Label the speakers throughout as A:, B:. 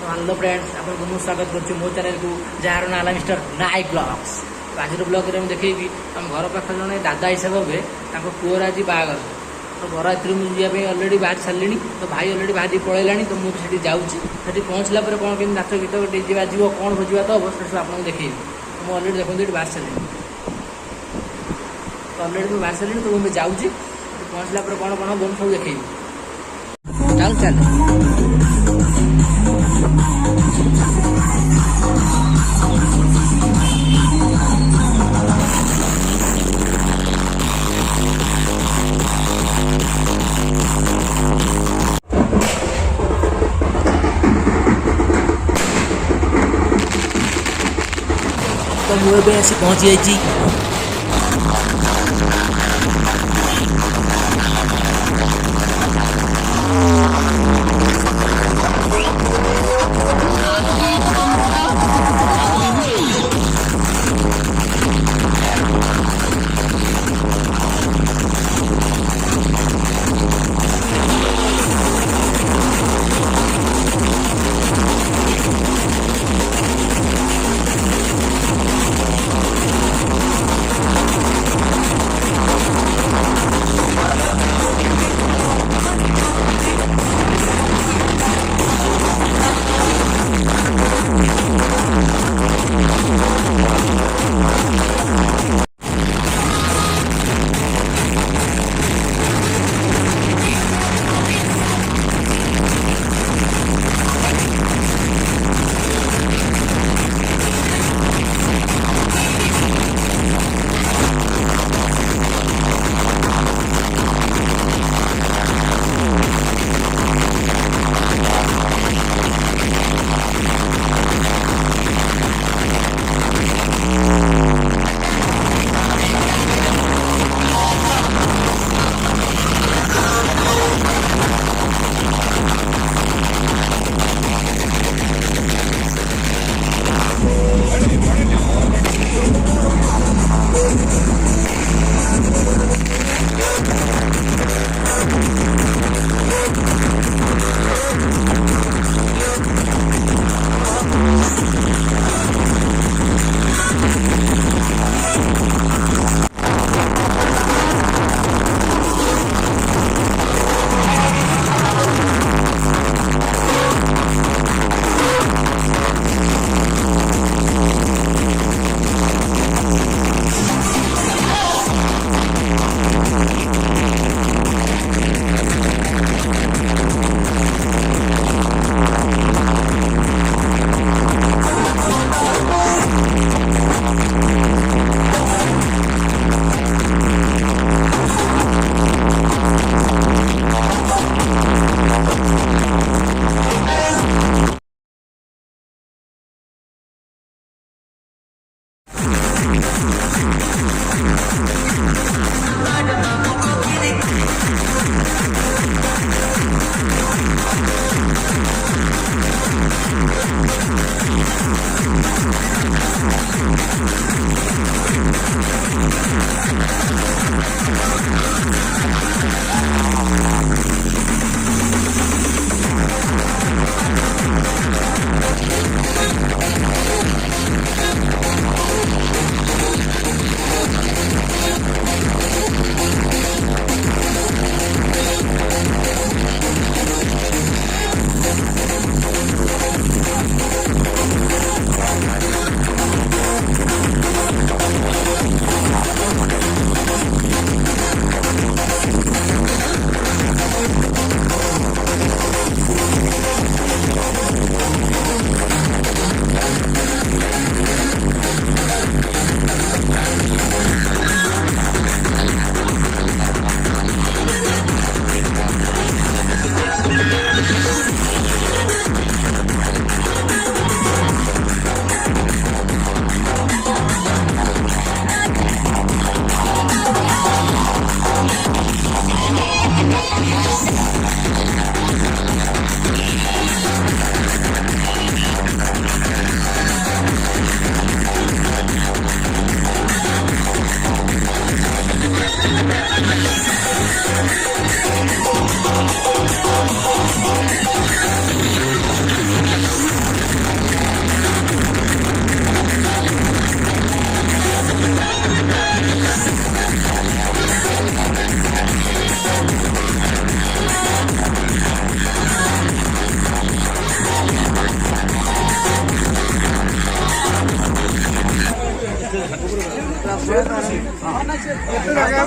A: Hello friends आपको मुझे स्वागत करुँ मो चैनल को जार ना मिस्टर नायक ब्लॉग्स। आज ब्लॉग में देखी आम घर पाख जड़े दादा हिसाब हे पुअर आज बागर तो बरयात्री मुझे जावाई अलरेडी बाहर सारे तो भाई अलरेडी बाहर पलैला तो मुझे जाऊँगी पहुँचला कौन केमी नाच गीत डीजे बाज कौन भोजभात हम से सब आपको देखी मुझे अलरेडी देखते ये बाहर सारे तो अलरेडी मुझे बाहर सारे तो मुझे जाऊँगी पहुँचला कौन कौन हम सब देखी चल चल तो मुझे आसी पहुँची जाइए।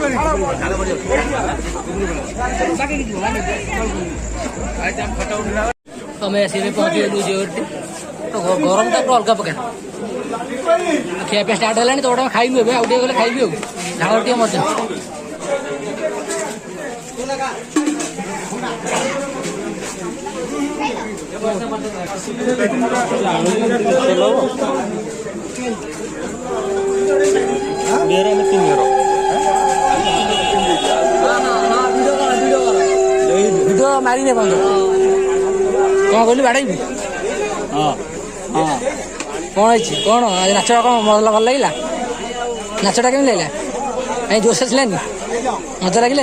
A: आम आस पहुँचीगलु जोरटी तो गरम तो अलग प्रकार खियापिया स्टार्ट है तो गोटे खाइबू ए आउ गले खाइबी झाड़ टे मजा भिडियो मारिने बंद कौन कहलु बाड़ेबू हाँ हाँ कौन है कौन आज नाच कौन भल लगे नाचटा केमी लगे कहीं जोश आसलानी मजा लगे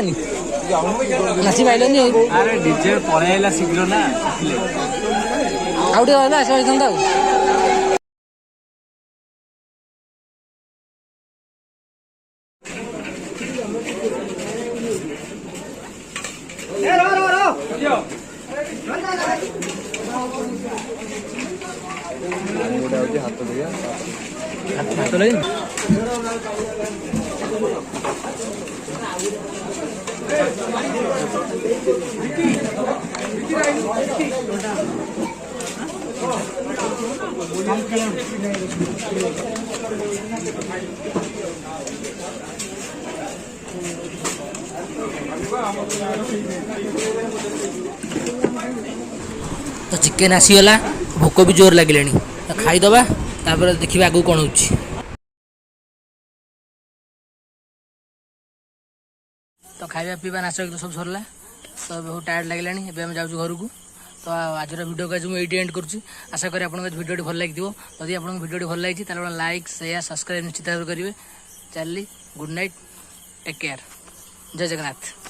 A: नाची पाइलनि
B: अरे डीजे पळेला शीघ्र ना
A: आउ टे था हाथ लगे तो चिकेन आसीगला भोक भी जोर लगे खाईदबा तापर देखिए आगू कौन हो तो खाଇବା ପିଇବା नाच गीत सब सरला तो बहुत टायर्ड लगे एवं जाऊँ घर को तो आज वीडियो को आज मुझे एंड करुँच आशा करी आपको वीडियो भल लगी जदि आपको वीडियो भल लगी लाइक शेयर सब्सक्राइब निश्चित भाव करेंगे चलिए गुड नाइट टेक केयर जय जगन्नाथ